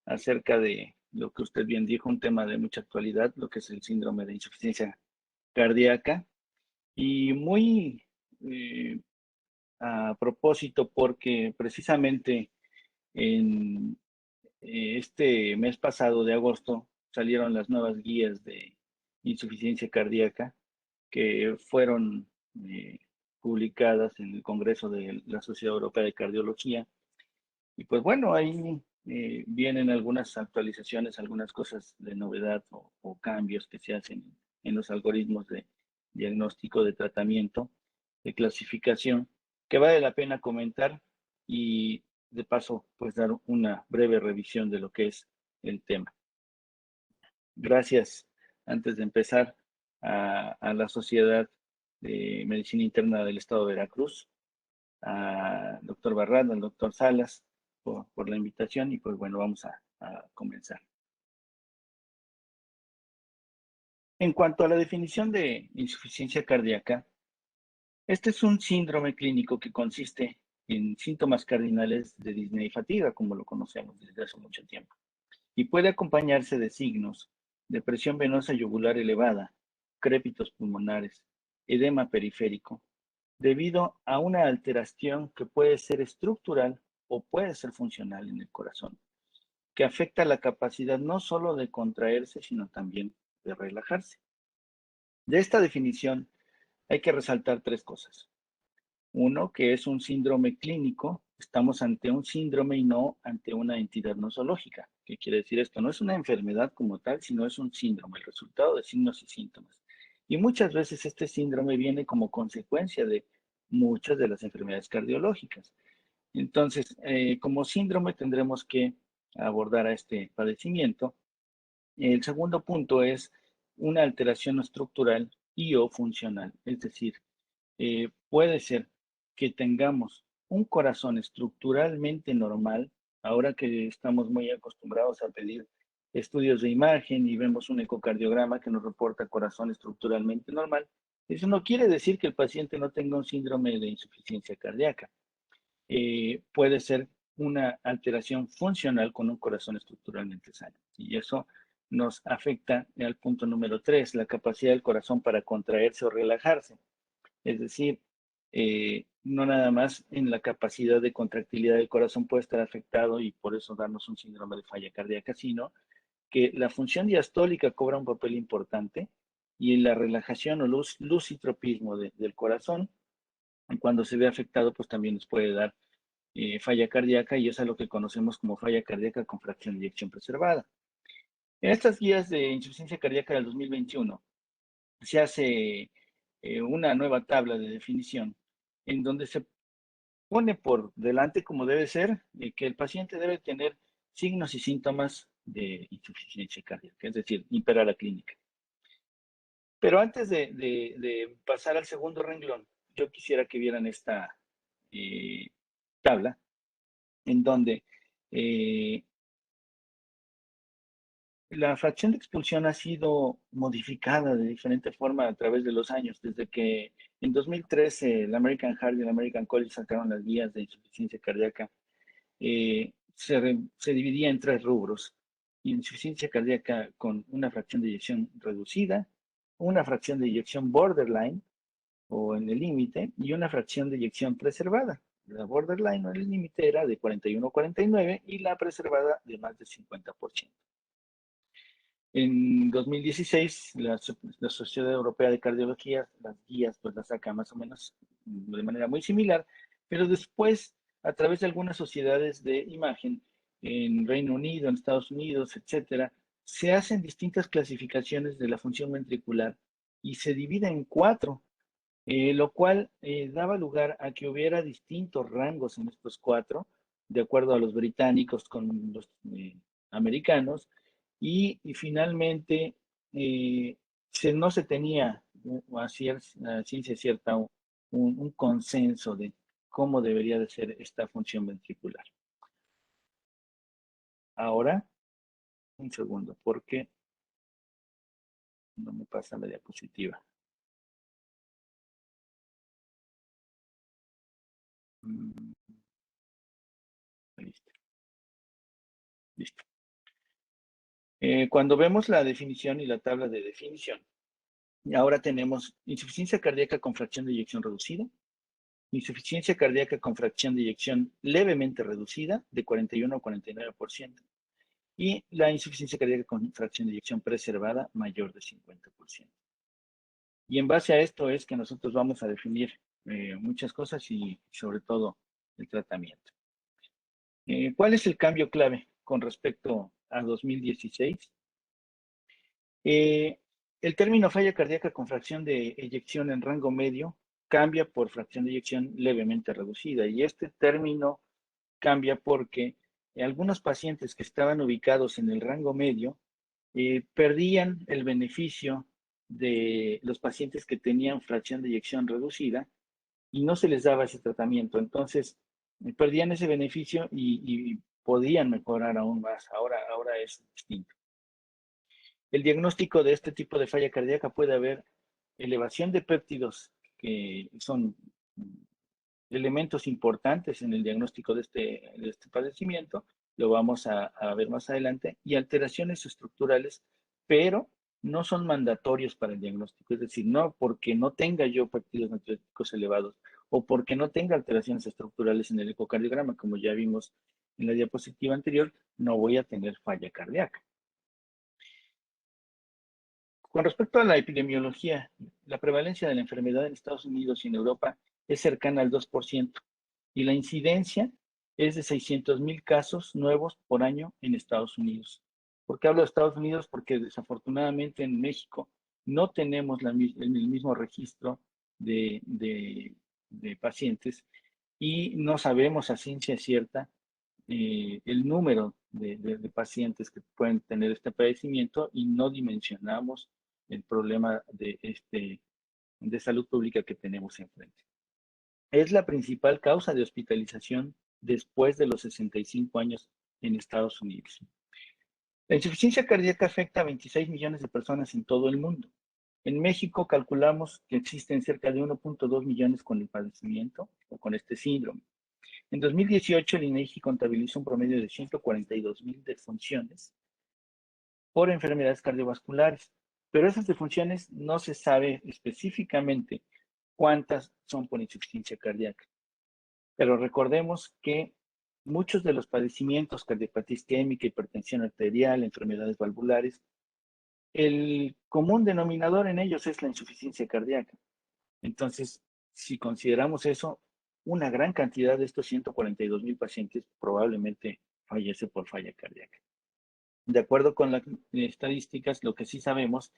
acerca de lo que usted bien dijo, un tema de mucha actualidad, lo que es el síndrome de insuficiencia cardíaca. Y muy a propósito, porque precisamente en este mes pasado de agosto salieron las nuevas guías de insuficiencia cardíaca que fueron eh, publicadas en el Congreso de la Sociedad Europea de Cardiología. Y pues bueno, ahí vienen algunas actualizaciones, algunas cosas de novedad o cambios que se hacen en los algoritmos de diagnóstico, de tratamiento, de clasificación, que vale la pena comentar y de paso pues dar una breve revisión de lo que es el tema. Gracias, antes de empezar, a la Sociedad de Medicina Interna del Estado de Veracruz, al doctor Barrada, al doctor Salas, por la invitación y pues bueno, vamos a comenzar. En cuanto a la definición de insuficiencia cardíaca, este es un síndrome clínico que consiste en síntomas cardinales de disnea y fatiga, como lo conocemos desde hace mucho tiempo, y puede acompañarse de signos de presión venosa yugular elevada, crépitos pulmonares, edema periférico, debido a una alteración que puede ser estructural o puede ser funcional en el corazón, que afecta la capacidad no solo de contraerse, sino también de relajarse. De esta definición hay que resaltar tres cosas. Uno, que es un síndrome clínico, estamos ante un síndrome y no ante una entidad nosológica. ¿Qué quiere decir esto? No es una enfermedad como tal, sino es un síndrome, el resultado de signos y síntomas. Y muchas veces este síndrome viene como consecuencia de muchas de las enfermedades cardiológicas. Entonces, como síndrome tendremos que abordar a este padecimiento. El segundo punto es una alteración estructural y o funcional, es decir, puede ser que tengamos un corazón estructuralmente normal, ahora que estamos muy acostumbrados a pedir estudios de imagen y vemos un ecocardiograma que nos reporta corazón estructuralmente normal, eso no quiere decir que el paciente no tenga un síndrome de insuficiencia cardíaca. Puede ser una alteración funcional con un corazón estructuralmente sano. Y eso nos afecta al punto número 3, la capacidad del corazón para contraerse o relajarse. Es decir, no nada más en la capacidad de contractilidad del corazón puede estar afectado y por eso darnos un síndrome de falla cardíaca, sino que la función diastólica cobra un papel importante y en la relajación o lucitropismo del corazón, cuando se ve afectado, pues también nos puede dar falla cardíaca y es a lo que conocemos como falla cardíaca con fracción de eyección preservada. En estas guías de insuficiencia cardíaca del 2021 se hace una nueva tabla de definición en donde se pone por delante, como debe ser, que el paciente debe tener signos y síntomas de insuficiencia cardíaca, es decir, impera la clínica. Pero antes de pasar al segundo renglón, yo quisiera que vieran esta eh, tabla en donde eh, la fracción de expulsión ha sido modificada de diferente forma a través de los años, desde que en 2013 el American Heart y el American College sacaron las guías de insuficiencia cardíaca. Se dividía en tres rubros: insuficiencia cardíaca con una fracción de eyección reducida, una fracción de eyección borderline o en el límite y una fracción de eyección preservada. La borderline o el límite era de 41 a 49 y la preservada de más del 50%. En 2016, la Sociedad Europea de Cardiología, las guías, pues las saca más o menos de manera muy similar, pero después, a través de algunas sociedades de imagen en Reino Unido, en Estados Unidos, etcétera, se hacen distintas clasificaciones de la función ventricular y se divide en cuatro, lo cual daba lugar a que hubiera distintos rangos en estos cuatro, de acuerdo a los británicos con los americanos, y finalmente no se tenía a ciencia cierta un consenso de cómo debería de ser esta función ventricular. Ahora, un segundo, porque no me pasa la diapositiva. Listo. Listo. Cuando vemos la definición y la tabla de definición, ahora tenemos insuficiencia cardíaca con fracción de eyección reducida, insuficiencia cardíaca con fracción de eyección levemente reducida de 41 a 49%, y la insuficiencia cardíaca con fracción de eyección preservada mayor de 50%. Y en base a esto es que nosotros vamos a definir muchas cosas y sobre todo el tratamiento. ¿Cuál es el cambio clave con respecto a 2016? El término falla cardíaca con fracción de eyección en rango medio cambia por fracción de eyección levemente reducida. Y este término cambia porque algunos pacientes que estaban ubicados en el rango medio perdían el beneficio de los pacientes que tenían fracción de eyección reducida y no se les daba ese tratamiento. Entonces, perdían ese beneficio y podían mejorar aún más. Ahora es distinto. El diagnóstico de este tipo de falla cardíaca puede haber elevación de péptidos, que son elementos importantes en el diagnóstico de este padecimiento, lo vamos a ver más adelante, y alteraciones estructurales, pero no son mandatorios para el diagnóstico, es decir, no porque no tenga yo péptidos natriuréticos elevados o porque no tenga alteraciones estructurales en el ecocardiograma, como ya vimos en la diapositiva anterior, no voy a tener falla cardíaca. Con respecto a la epidemiología, la prevalencia de la enfermedad en Estados Unidos y en Europa es cercana al 2% y la incidencia es de 600,000 casos nuevos por año en Estados Unidos. ¿Por qué hablo de Estados Unidos? Porque desafortunadamente en México no tenemos el mismo registro de pacientes y no sabemos a ciencia cierta el número de pacientes que pueden tener este padecimiento y no dimensionamos el problema de salud pública que tenemos enfrente. Es la principal causa de hospitalización después de los 65 años en Estados Unidos. La insuficiencia cardíaca afecta a 26 millones de personas en todo el mundo. En México calculamos que existen cerca de 1.2 millones con el padecimiento o con este síndrome. En 2018, el INEGI contabilizó un promedio de 142,000 defunciones por enfermedades cardiovasculares, pero esas defunciones no se sabe específicamente cuántas son por insuficiencia cardíaca. Pero recordemos que muchos de los padecimientos, cardiopatía isquémica, hipertensión arterial, enfermedades valvulares, el común denominador en ellos es la insuficiencia cardíaca. Entonces, si consideramos eso, una gran cantidad de estos 142,000 pacientes probablemente fallece por falla cardíaca. De acuerdo con las estadísticas, lo que sí sabemos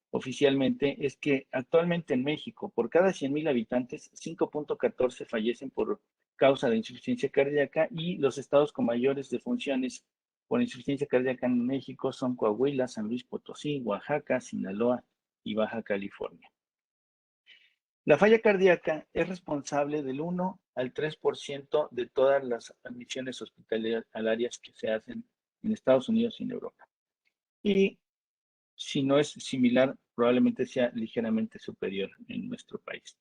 oficialmente es que actualmente en México, por cada 100,000 habitantes, 5.14 fallecen por causa de insuficiencia cardíaca, y los estados con mayores defunciones por insuficiencia cardíaca en México son Coahuila, San Luis Potosí, Oaxaca, Sinaloa y Baja California. La falla cardíaca es responsable del 1 al 3% de todas las admisiones hospitalarias que se hacen en Estados Unidos y en Europa. Y si no es similar, probablemente sea ligeramente superior en nuestro país.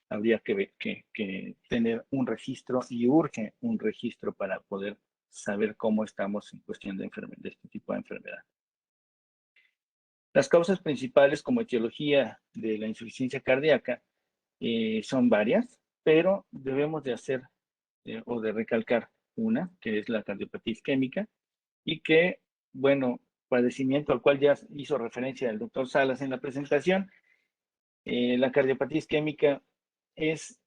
Habría que tener un registro, y urge un registro para poder saber cómo estamos en cuestión de este tipo de enfermedad. Las causas principales como etiología de la insuficiencia cardíaca son varias, pero debemos de hacer o de recalcar una, que es la cardiopatía isquémica, y que, bueno, padecimiento al cual ya hizo referencia el doctor Salas en la presentación. La cardiopatía isquémica es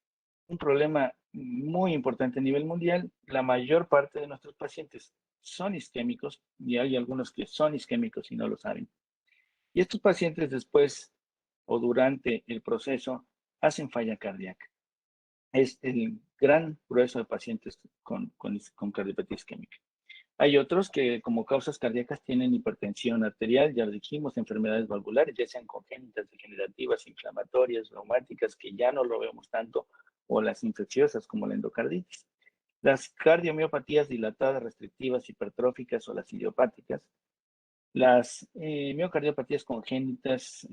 un problema muy importante a nivel mundial. La mayor parte de nuestros pacientes son isquémicos, y hay algunos que son isquémicos y no lo saben. Y estos pacientes después o durante el proceso hacen falla cardíaca. Es el gran grueso de pacientes con cardiopatía isquémica. Hay otros que como causas cardíacas tienen hipertensión arterial, ya lo dijimos, enfermedades valvulares, ya sean congénitas, degenerativas, inflamatorias, reumáticas, que ya no lo vemos tanto, o las infecciosas como la endocarditis. Las cardiomiopatías dilatadas, restrictivas, hipertróficas o las idiopáticas. Las miocardiopatías congénitas,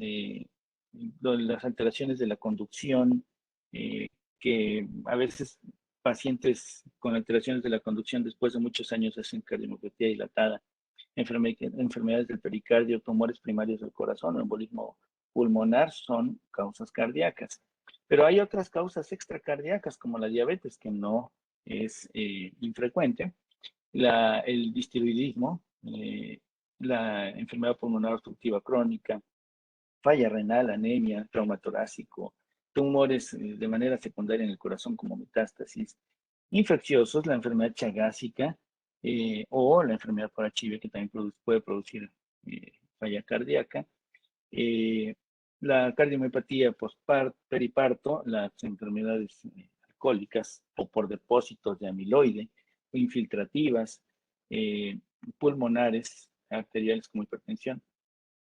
las alteraciones de la conducción, que a veces pacientes con alteraciones de la conducción después de muchos años hacen cardiomiopatía dilatada, enfermedades del pericardio, tumores primarios del corazón o embolismo pulmonar son causas cardíacas. Pero hay otras causas extracardíacas como la diabetes, que no es infrecuente, el distiroidismo, la enfermedad pulmonar obstructiva crónica, falla renal, anemia, trauma torácico, tumores de manera secundaria en el corazón como metástasis, infecciosos, la enfermedad chagásica o la enfermedad por HIV que también puede producir falla cardíaca, eh, la cardiomiopatía periparto, las enfermedades alcohólicas o por depósitos de amiloide o infiltrativas, eh, pulmonares, arteriales como hipertensión,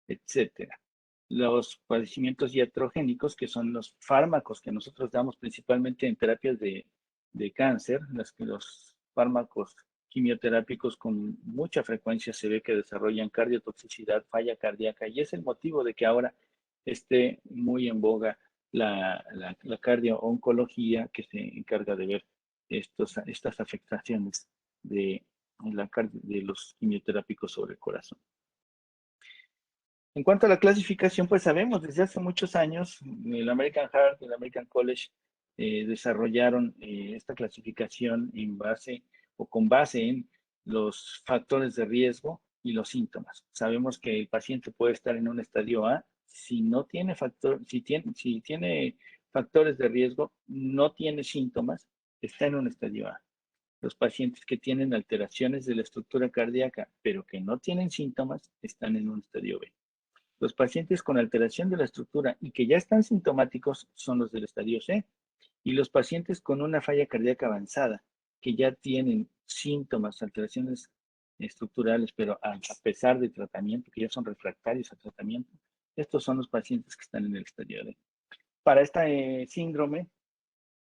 etcétera. Los padecimientos iatrogénicos, que son los fármacos que nosotros damos principalmente en terapias de cáncer, los fármacos quimioterápicos con mucha frecuencia se ve que desarrollan cardiotoxicidad, falla cardíaca, y es el motivo de que ahora esté muy en boga la cardio-oncología, que se encarga de ver estas afectaciones de los quimioterápicos sobre el corazón. En cuanto a la clasificación, pues sabemos desde hace muchos años, el American Heart y el American College desarrollaron esta clasificación en base o con base en los factores de riesgo y los síntomas. Sabemos que el paciente puede estar en un estadio A si no tiene si tiene factores de riesgo, no tiene síntomas, está en un estadio A. Los pacientes que tienen alteraciones de la estructura cardíaca, pero que no tienen síntomas, están en un estadio B. Los pacientes con alteración de la estructura y que ya están sintomáticos son los del estadio C. Y los pacientes con una falla cardíaca avanzada, que ya tienen síntomas, alteraciones estructurales, pero a pesar de tratamiento, que ya son refractarios a tratamiento, estos son los pacientes que están en el estadio D. Para este síndrome,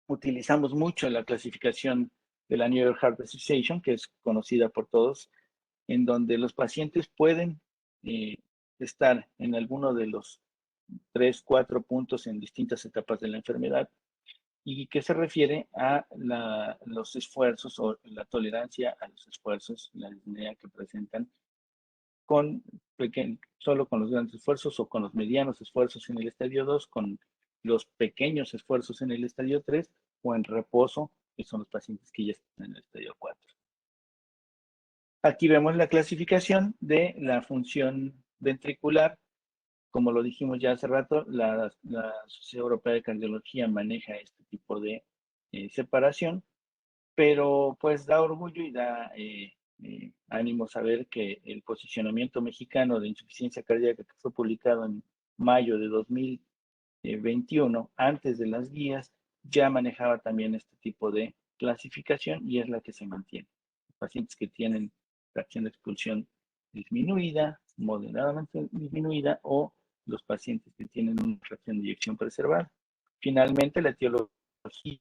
utilizamos mucho la clasificación de la New York Heart Association, que es conocida por todos, en donde los pacientes pueden estar en alguno de los 3, 4 puntos en distintas etapas de la enfermedad, y que se refiere a los esfuerzos o la tolerancia a los esfuerzos, la disnea que presentan con solo con los grandes esfuerzos o con los medianos esfuerzos en el estadio 2, con los pequeños esfuerzos en el estadio 3 o en reposo, que son los pacientes que ya están en el estadio 4. Aquí vemos la clasificación de la función ventricular. Como lo dijimos ya hace rato, la Sociedad Europea de Cardiología maneja este tipo de separación, pero pues da orgullo y da ánimo saber que el posicionamiento mexicano de insuficiencia cardíaca, que fue publicado en mayo de 2021, antes de las guías, ya manejaba también este tipo de clasificación y es la que se mantiene. Pacientes que tienen fracción de expulsión disminuida, moderadamente disminuida, o los pacientes que tienen una fracción de eyección preservada. Finalmente, la etiología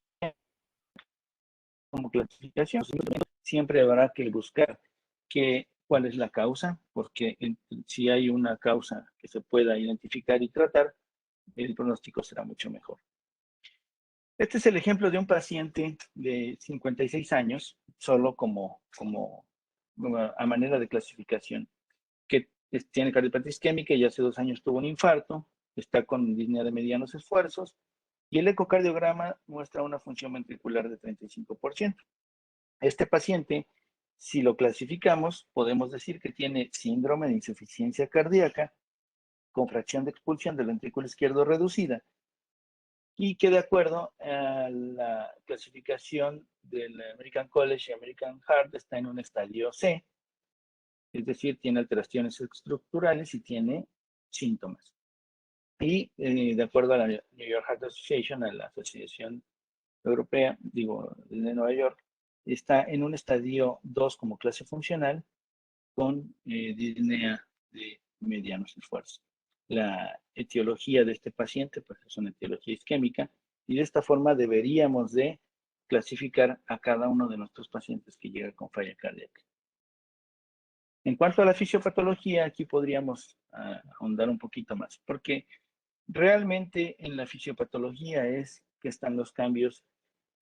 como clasificación, siempre habrá que buscar cuál es la causa, porque si hay una causa que se pueda identificar y tratar, el pronóstico será mucho mejor. Este es el ejemplo de un paciente de 56 años, solo como a manera de clasificación, que tiene cardiopatía isquémica y hace 2 años tuvo un infarto, está con disnea de medianos esfuerzos, y el ecocardiograma muestra una función ventricular de 35%. Este paciente, si lo clasificamos, podemos decir que tiene síndrome de insuficiencia cardíaca con fracción de expulsión del ventrículo izquierdo reducida, y que de acuerdo a la clasificación del American College y American Heart está en un estadio C, es decir, tiene alteraciones estructurales y tiene síntomas. Y de acuerdo a la New York Heart Association, a la Asociación Europea, de Nueva York, está en un estadio 2 como clase funcional con disnea de medianos esfuerzos. La etiología de este paciente pues es una etiología isquémica, y de esta forma deberíamos de clasificar a cada uno de nuestros pacientes que llega con falla cardíaca. En cuanto a la fisiopatología, aquí podríamos ahondar un poquito más, porque realmente en la fisiopatología es que están los cambios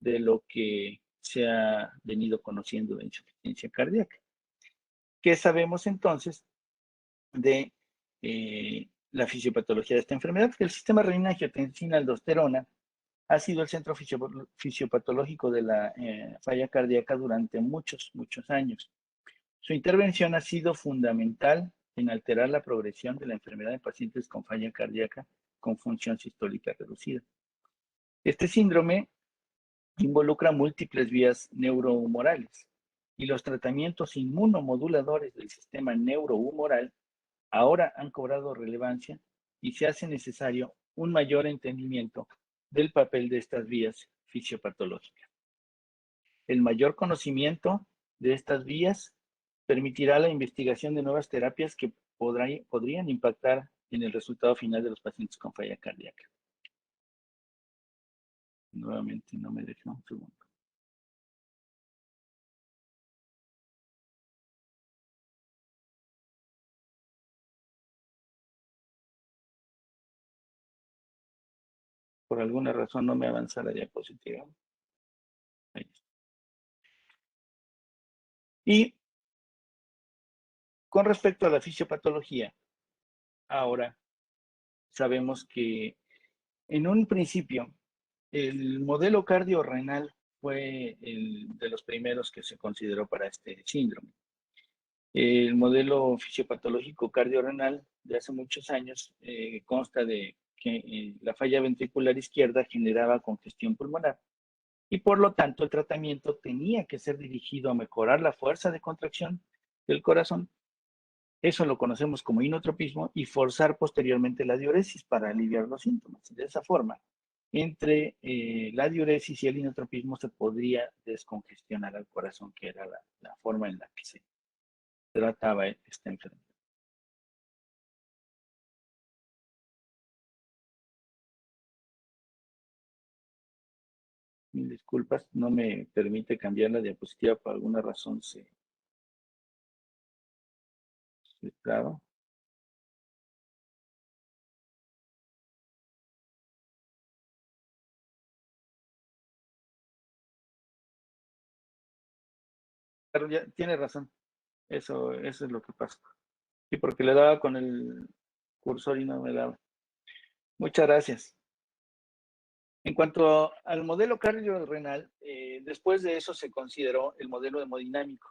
de lo que se ha venido conociendo de insuficiencia cardíaca. ¿Qué sabemos entonces de la fisiopatología de esta enfermedad? Que el sistema renina-angiotensina-aldosterona ha sido el centro fisiopatológico de la falla cardíaca durante muchos años. Su intervención ha sido fundamental en alterar la progresión de la enfermedad en pacientes con falla cardíaca con función sistólica reducida. Este síndrome involucra múltiples vías neurohumorales y los tratamientos inmunomoduladores del sistema neurohumoral ahora han cobrado relevancia y se hace necesario un mayor entendimiento del papel de estas vías fisiopatológicas. El mayor conocimiento de estas vías permitirá la investigación de nuevas terapias que podrían impactar en el resultado final de los pacientes con falla cardíaca. Nuevamente, no me dejo un segundo. Por alguna razón no me avanza la diapositiva. Ahí está. Y con respecto a la fisiopatología, ahora sabemos que en un principio el modelo cardiorrenal fue el de los primeros que se consideró para este síndrome. El modelo fisiopatológico cardiorrenal de hace muchos años consta de que la falla ventricular izquierda generaba congestión pulmonar y por lo tanto el tratamiento tenía que ser dirigido a mejorar la fuerza de contracción del corazón. Eso lo conocemos como inotropismo y forzar posteriormente la diuresis para aliviar los síntomas. De esa forma, entre la diuresis y el inotropismo se podría descongestionar al corazón, que era la forma en la que se trataba esta enfermedad. Mil disculpas, no me permite cambiar la diapositiva por alguna razón. Claro. Pero ya tiene razón. Eso es lo que pasa. Sí, porque le daba con el cursor y no me daba. Muchas gracias. En cuanto al modelo cardiorrenal, después de eso se consideró el modelo hemodinámico.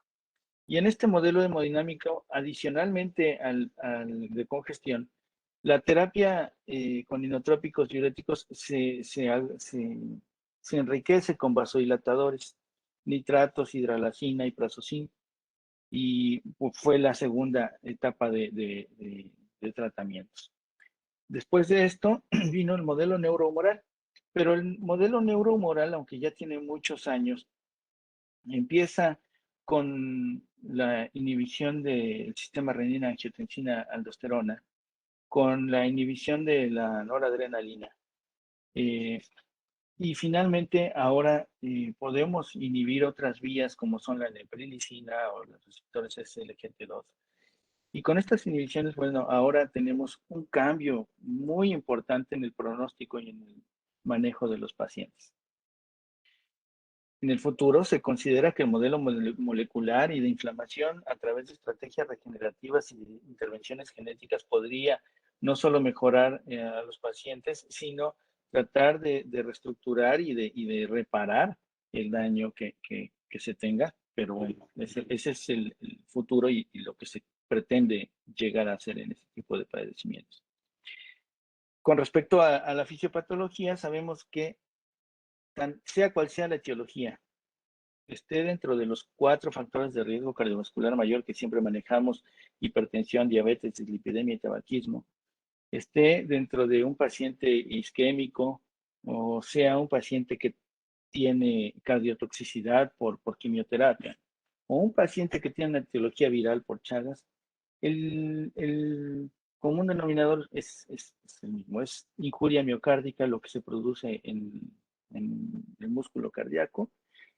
Y en este modelo hemodinámico, adicionalmente al de congestión, la terapia con inotrópicos diuréticos se enriquece con vasodilatadores, nitratos, hidralazina y prazosin. Y fue la segunda etapa de tratamientos. Después de esto vino el modelo neurohumoral, pero el modelo neurohumoral, aunque ya tiene muchos años, empieza con la inhibición del sistema renina-angiotensina-aldosterona, con la inhibición de la noradrenalina. Y finalmente ahora podemos inhibir otras vías como son la neprilicina o los receptores SLGT2. Y con estas inhibiciones, bueno, ahora tenemos un cambio muy importante en el pronóstico y en el manejo de los pacientes. En el futuro se considera que el modelo molecular y de inflamación a través de estrategias regenerativas y de intervenciones genéticas podría no solo mejorar a los pacientes, sino tratar de reestructurar y de reparar el daño que se tenga. Pero bueno, ese es el futuro y lo que se pretende llegar a hacer en este tipo de padecimientos. Con respecto a la fisiopatología, sabemos que sea cual sea la etiología, esté dentro de los 4 factores de riesgo cardiovascular mayor que siempre manejamos: hipertensión, diabetes, dislipidemia y tabaquismo, esté dentro de un paciente isquémico o sea un paciente que tiene cardiotoxicidad por quimioterapia o un paciente que tiene una etiología viral por Chagas, el común denominador es el mismo, es injuria miocárdica, lo que se produce en el músculo cardíaco,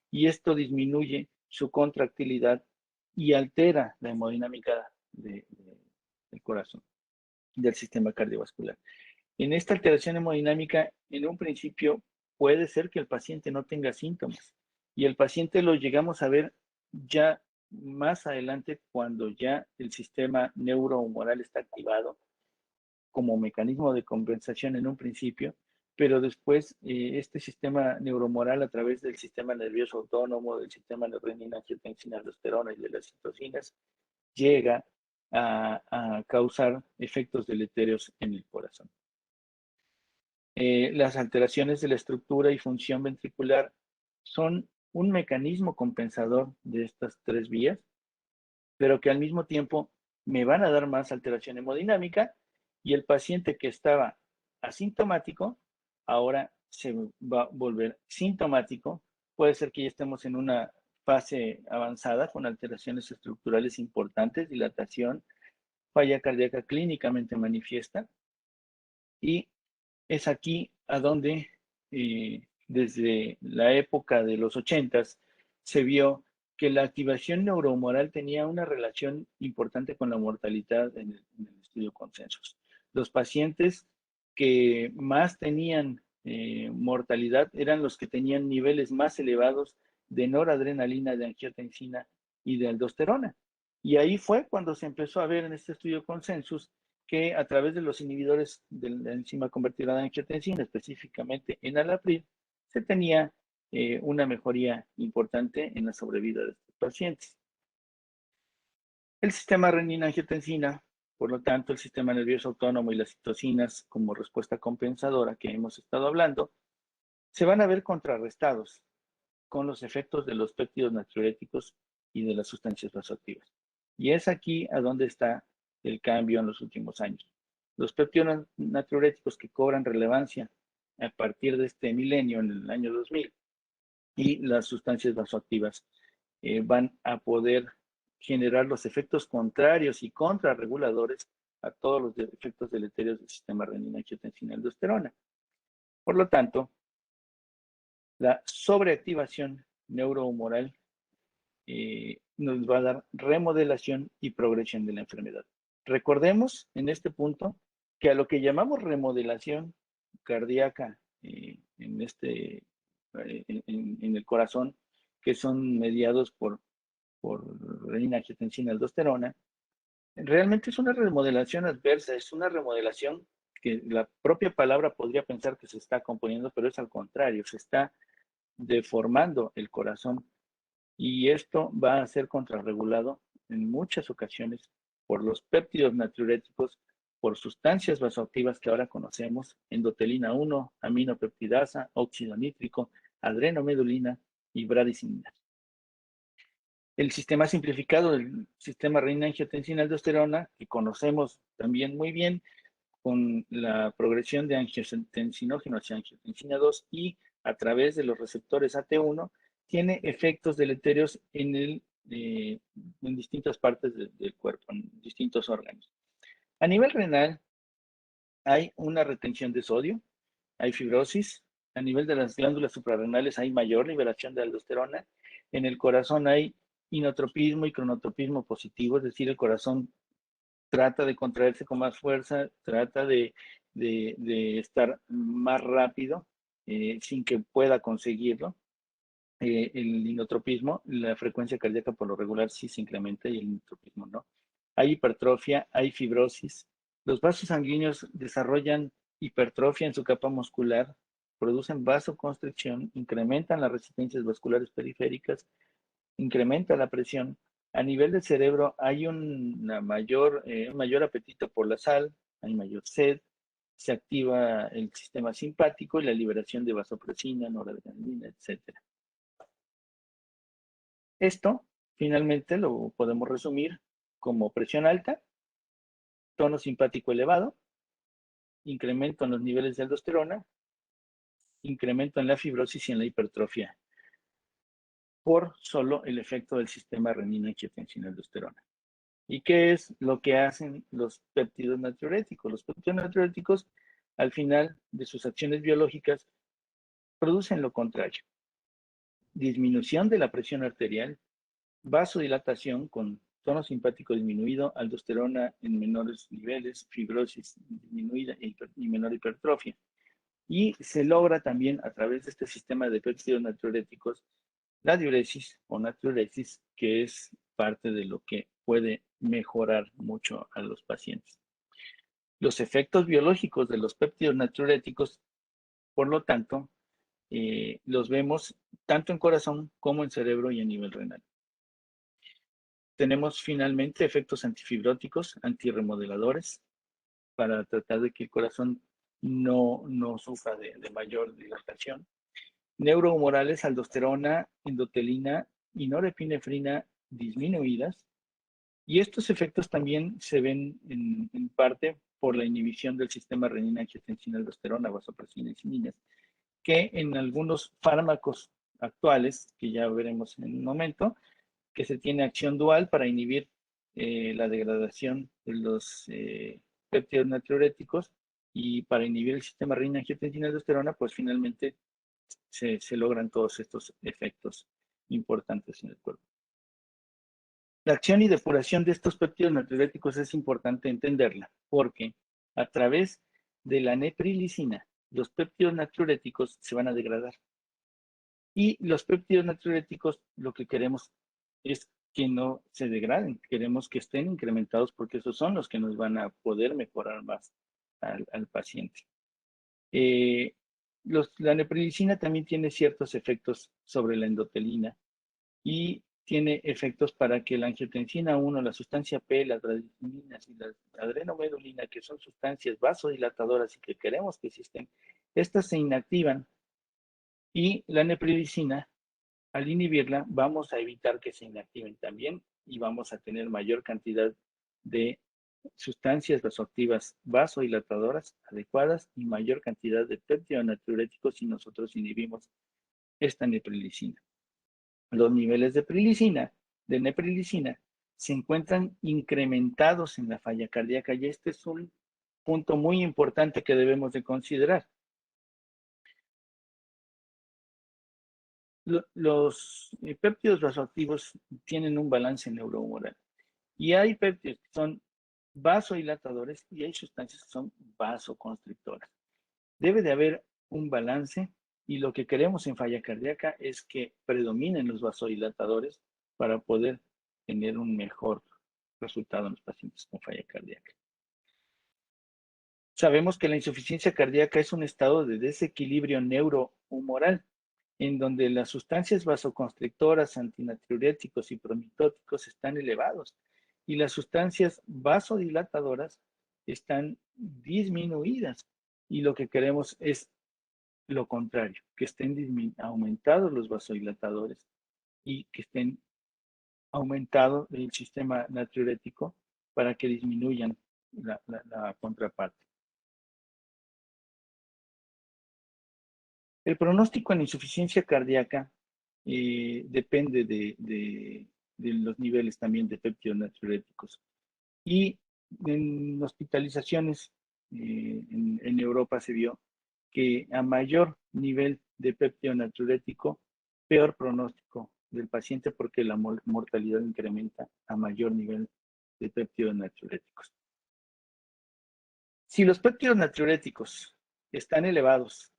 y esto disminuye su contractilidad y altera la hemodinámica del corazón, del sistema cardiovascular. En esta alteración hemodinámica, en un principio, puede ser que el paciente no tenga síntomas, Y el paciente lo llegamos a ver ya más adelante cuando ya el sistema neurohumoral está activado como mecanismo de compensación en un principio, pero después este sistema neurohumoral a través del sistema nervioso autónomo, del sistema de renina, angiotensina, aldosterona y de las citocinas, llega a causar efectos deletéreos en el corazón. Las alteraciones de la estructura y función ventricular son un mecanismo compensador de estas tres vías, pero que al mismo tiempo me van a dar más alteración hemodinámica y el paciente que estaba asintomático ahora se va a volver sintomático. Puede ser que ya estemos en una fase avanzada con alteraciones estructurales importantes, dilatación, falla cardíaca clínicamente manifiesta, y es aquí a donde desde la época de los 80s se vio que la activación neurohumoral tenía una relación importante con la mortalidad en el estudio consensus. Los pacientes que más tenían mortalidad eran los que tenían niveles más elevados de noradrenalina, de angiotensina y de aldosterona. Y ahí fue cuando se empezó a ver en este estudio consensus que a través de los inhibidores de la enzima convertidora de angiotensina, específicamente en enalapril, se tenía una mejoría importante en la sobrevida de estos pacientes. El sistema renina-angiotensina, por lo tanto, el sistema nervioso autónomo y las citocinas como respuesta compensadora que hemos estado hablando, se van a ver contrarrestados con los efectos de los péptidos natriuréticos y de las sustancias vasoactivas. Y es aquí a donde está el cambio en los últimos años. Los péptidos natriuréticos que cobran relevancia a partir de este milenio, en el año 2000, y las sustancias vasoactivas van a poder generar los efectos contrarios y contrarreguladores a todos los efectos deleterios del sistema renina, angiotensina y aldosterona. Por lo tanto, la sobreactivación neurohumoral nos va a dar remodelación y progresión de la enfermedad. Recordemos en este punto que a lo que llamamos remodelación cardíaca en el corazón, que son mediados por renina, angiotensina, aldosterona, realmente es una remodelación adversa, es una remodelación que la propia palabra podría pensar que se está componiendo, pero es al contrario, se está deformando el corazón y esto va a ser contrarregulado en muchas ocasiones por los péptidos natriuréticos, por sustancias vasoactivas que ahora conocemos, endotelina 1, aminopeptidasa, óxido nítrico, adrenomedulina y bradicimina. El sistema simplificado del sistema renina-angiotensina-aldosterona, que conocemos también muy bien, con la progresión de angiotensinógeno hacia angiotensina 2 y a través de los receptores AT1, tiene efectos deleterios en distintas partes del cuerpo, en distintos órganos. A nivel renal, hay una retención de sodio, hay fibrosis. A nivel de las glándulas suprarrenales hay mayor liberación de aldosterona. En el corazón hay inotropismo y cronotropismo positivo, es decir, el corazón trata de contraerse con más fuerza, trata de estar más rápido sin que pueda conseguirlo. El inotropismo, la frecuencia cardíaca por lo regular sí se incrementa y el inotropismo no. Hay hipertrofia, hay fibrosis. Los vasos sanguíneos desarrollan hipertrofia en su capa muscular, producen vasoconstricción, incrementan las resistencias vasculares periféricas, incrementa la presión. A nivel del cerebro hay un mayor apetito por la sal, hay mayor sed, se activa el sistema simpático y la liberación de vasopresina, noradrenalina, etc. Esto finalmente lo podemos resumir como presión alta, tono simpático elevado, incremento en los niveles de aldosterona, incremento en la fibrosis y en la hipertrofia, por solo el efecto del sistema renina, angiotensina, aldosterona. ¿Y qué es lo que hacen los péptidos natriuréticos? Los péptidos natriuréticos, al final de sus acciones biológicas, producen lo contrario. Disminución de la presión arterial, vasodilatación con tono simpático disminuido, aldosterona en menores niveles, fibrosis disminuida y menor hipertrofia. Y se logra también a través de este sistema de péptidos natriuréticos la diuresis o natriuresis, que es parte de lo que puede mejorar mucho a los pacientes. Los efectos biológicos de los péptidos natriuréticos, por lo tanto, los vemos tanto en corazón como en cerebro y a nivel renal. Tenemos finalmente efectos antifibróticos, antirremodeladores, para tratar de que el corazón no sufra de mayor dilatación. Neurohumorales, aldosterona, endotelina y norepinefrina disminuidas. Y estos efectos también se ven en parte por la inhibición del sistema renina-angiotensina-aldosterona, vasopresina y cininas, que en algunos fármacos actuales, que ya veremos en un momento, que se tiene acción dual para inhibir la degradación de los péptidos natriuréticos y para inhibir el sistema renina-angiotensina-aldosterona, pues finalmente se logran todos estos efectos importantes en el cuerpo. La acción y depuración de estos péptidos natriuréticos es importante entenderla, porque a través de la neprilicina, los péptidos natriuréticos se van a degradar. Y los péptidos natriuréticos, lo que queremos es que no se degraden, queremos que estén incrementados porque esos son los que nos van a poder mejorar más al paciente. La neprilicina también tiene ciertos efectos sobre la endotelina y tiene efectos para que la angiotensina 1, la sustancia P, las bradicininas y la adrenomedulina, que son sustancias vasodilatadoras y que queremos que existen, estas se inactivan y la neprilicina, al inhibirla, vamos a evitar que se inactiven también y vamos a tener mayor cantidad de sustancias vasoactivas vasodilatadoras adecuadas y mayor cantidad de péptidos natriuréticos si nosotros inhibimos esta neprilicina. Los niveles de neprilicina, se encuentran incrementados en la falla cardíaca y este es un punto muy importante que debemos de considerar. Los péptidos vasoactivos tienen un balance neurohumoral y hay péptidos que son vasodilatadores y hay sustancias que son vasoconstrictoras. Debe de haber un balance y lo que queremos en falla cardíaca es que predominen los vasodilatadores para poder tener un mejor resultado en los pacientes con falla cardíaca. Sabemos que la insuficiencia cardíaca es un estado de desequilibrio neurohumoral en donde las sustancias vasoconstrictoras, antinatriuréticos y promitóticos están elevados y las sustancias vasodilatadoras están disminuidas. Y lo que queremos es lo contrario, que estén aumentados los vasodilatadores y que estén aumentado el sistema natriurético para que disminuyan la contraparte. El pronóstico en insuficiencia cardíaca depende de los niveles también de péptidos natriuréticos. Y en hospitalizaciones en Europa se vio que a mayor nivel de péptido natriurético, peor pronóstico del paciente porque la mortalidad incrementa a mayor nivel de péptidos natriuréticos. Si los péptidos natriuréticos están elevados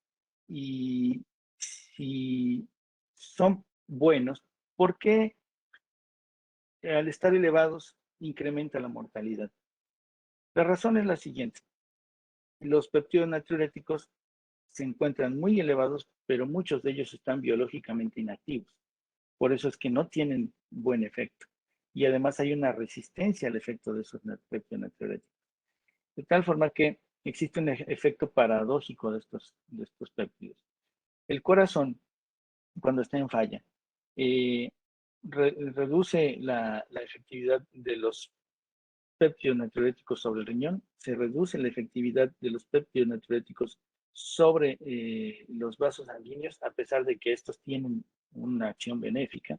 y si son buenos, ¿por qué al estar elevados incrementa la mortalidad? La razón es la siguiente. Los péptidos natriuréticos se encuentran muy elevados, pero muchos de ellos están biológicamente inactivos. Por eso es que no tienen buen efecto. Y además hay una resistencia al efecto de esos péptidos natriuréticos. De tal forma que existe un efecto paradójico de estos péptidos. El corazón, cuando está en falla, reduce la efectividad de los péptidos natriuréticos sobre el riñón, se reduce la efectividad de los péptidos natriuréticos sobre los vasos sanguíneos, a pesar de que estos tienen una acción benéfica.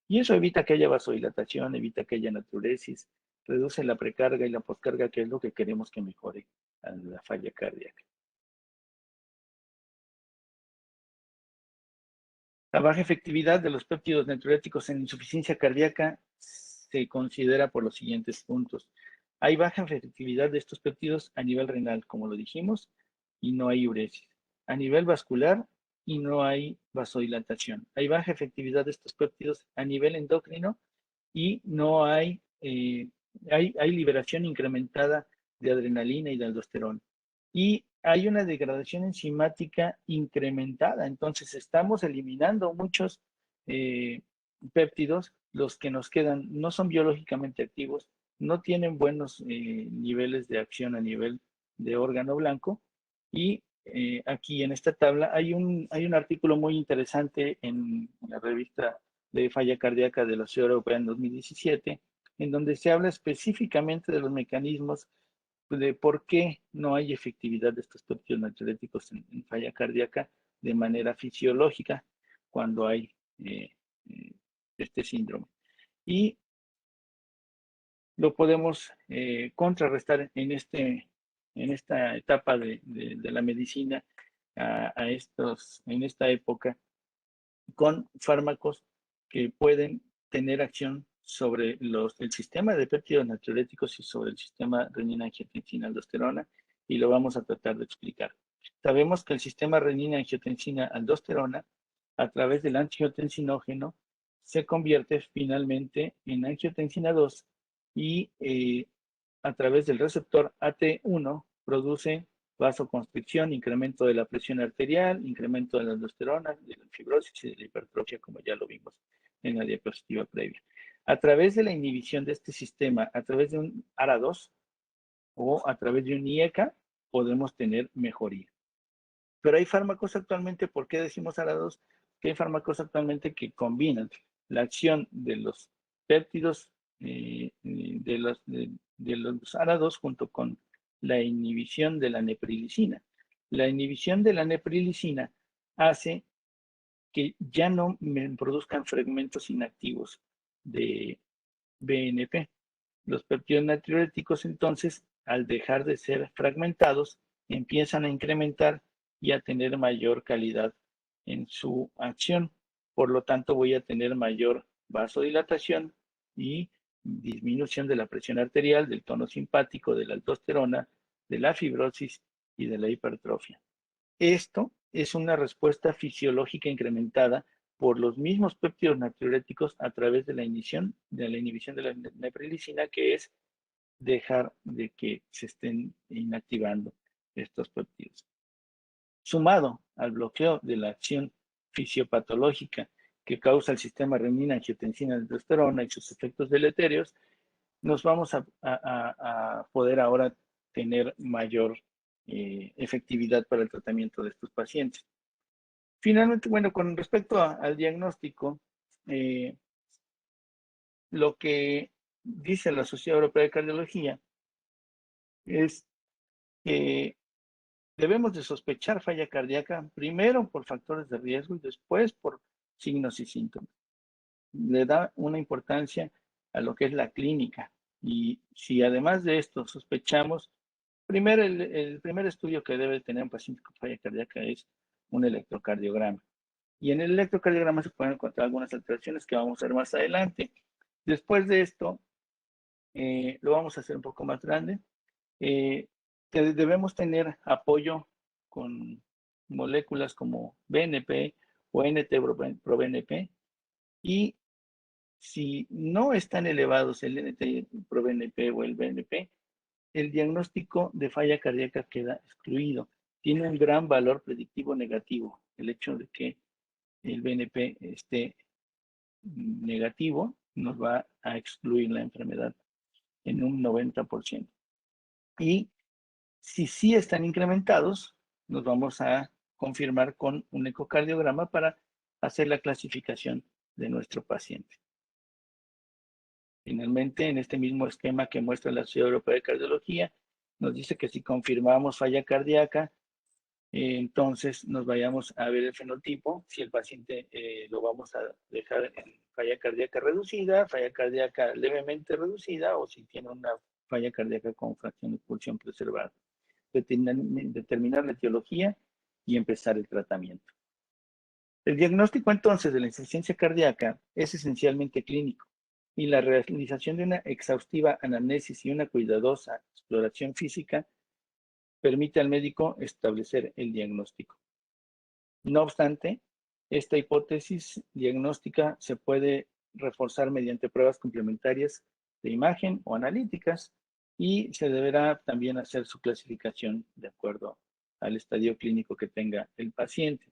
Y eso evita que haya vasodilatación, evita que haya natriuresis, reduce la precarga y la poscarga, que es lo que queremos que mejore a la falla cardíaca. La baja efectividad de los péptidos natriuréticos en insuficiencia cardíaca se considera por los siguientes puntos. Hay baja efectividad de estos péptidos a nivel renal, como lo dijimos, y no hay uresis. A nivel vascular, y no hay vasodilatación. Hay baja efectividad de estos péptidos a nivel endocrino y no hay liberación incrementada de adrenalina y de aldosterona. Y hay una degradación enzimática incrementada. Entonces, estamos eliminando muchos péptidos. Los que nos quedan no son biológicamente activos, no tienen buenos niveles de acción a nivel de órgano blanco. Y aquí en esta tabla hay un artículo muy interesante en la revista de falla cardíaca de la Sociedad Europea en 2017, en donde se habla específicamente de los mecanismos de por qué no hay efectividad de estos péptidos natriuréticos en falla cardíaca de manera fisiológica cuando hay eh, eh, este síndrome. Y lo podemos contrarrestar en esta etapa de la medicina en esta época con fármacos que pueden tener acción sobre el sistema de péptidos natriuréticos y sobre el sistema renina-angiotensina-aldosterona, y lo vamos a tratar de explicar. Sabemos que el sistema renina-angiotensina-aldosterona, a través del angiotensinógeno, se convierte finalmente en angiotensina 2 y a través del receptor AT1 produce vasoconstricción, incremento de la presión arterial, incremento de la aldosterona, de la fibrosis y de la hipertrofia, como ya lo vimos en la diapositiva previa. A través de la inhibición de este sistema, a través de un ARA2 o a través de un IECA, podemos tener mejoría. Pero hay fármacos actualmente, ¿por qué decimos ARA2? Que hay fármacos actualmente que combinan la acción de los péptidos de los ARA2 junto con la inhibición de la neprilicina. La inhibición de la neprilicina hace que ya no me produzcan fragmentos inactivos de BNP. Los péptidos natriuréticos, entonces, al dejar de ser fragmentados, empiezan a incrementar y a tener mayor calidad en su acción. Por lo tanto, voy a tener mayor vasodilatación y disminución de la presión arterial, del tono simpático, de la aldosterona, de la fibrosis y de la hipertrofia. Esto es una respuesta fisiológica incrementada por los mismos péptidos natriuréticos a través de la inhibición de la neprilicina, que es dejar de que se estén inactivando estos péptidos. Sumado al bloqueo de la acción fisiopatológica que causa el sistema renina-angiotensina-aldosterona y sus efectos deleterios, nos vamos a poder ahora tener mayor efectividad para el tratamiento de estos pacientes. Finalmente, bueno, con respecto al diagnóstico, lo que dice la Sociedad Europea de Cardiología es que debemos de sospechar falla cardíaca primero por factores de riesgo y después por signos y síntomas. Le da una importancia a lo que es la clínica. Y si además de esto sospechamos, primero el primer estudio que debe tener un paciente con falla cardíaca es un electrocardiograma. Y en el electrocardiograma se pueden encontrar algunas alteraciones que vamos a ver más adelante. Después de esto, lo vamos a hacer un poco más grande. Debemos tener apoyo con moléculas como BNP o NT-proBNP, y si no están elevados el NT-proBNP o el BNP, el diagnóstico de falla cardíaca queda excluido. Tiene un gran valor predictivo negativo el hecho de que el BNP esté negativo, nos va a excluir la enfermedad en un 90%. Y si sí están incrementados, nos vamos a confirmar con un ecocardiograma para hacer la clasificación de nuestro paciente. Finalmente, en este mismo esquema que muestra la Sociedad Europea de Cardiología, nos dice que si confirmamos falla cardíaca, entonces nos vayamos a ver el fenotipo, si el paciente lo vamos a dejar en falla cardíaca reducida, falla cardíaca levemente reducida, o si tiene una falla cardíaca con fracción de expulsión preservada. Determinar la etiología y empezar el tratamiento. El diagnóstico entonces de la insuficiencia cardíaca es esencialmente clínico, y la realización de una exhaustiva anamnesis y una cuidadosa exploración física permite al médico establecer el diagnóstico. No obstante, esta hipótesis diagnóstica se puede reforzar mediante pruebas complementarias de imagen o analíticas y se deberá también hacer su clasificación de acuerdo al estadio clínico que tenga el paciente.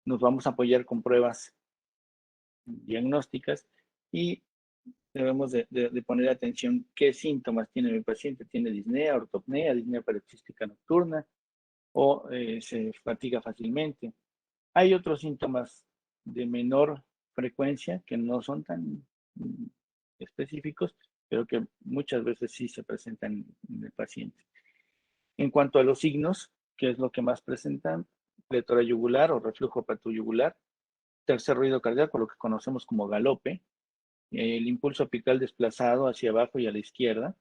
Nos vamos a apoyar con pruebas diagnósticas y debemos de poner atención qué síntomas tiene mi paciente. ¿Tiene disnea, ortopnea, disnea paroxística nocturna o se fatiga fácilmente? Hay otros síntomas de menor frecuencia que no son tan específicos, pero que muchas veces sí se presentan en el paciente. En cuanto a los signos, que es lo que más presentan, pletora yugular o reflujo patuyugular, tercer ruido cardíaco, lo que conocemos como galope, el impulso apical desplazado hacia abajo y a la izquierda,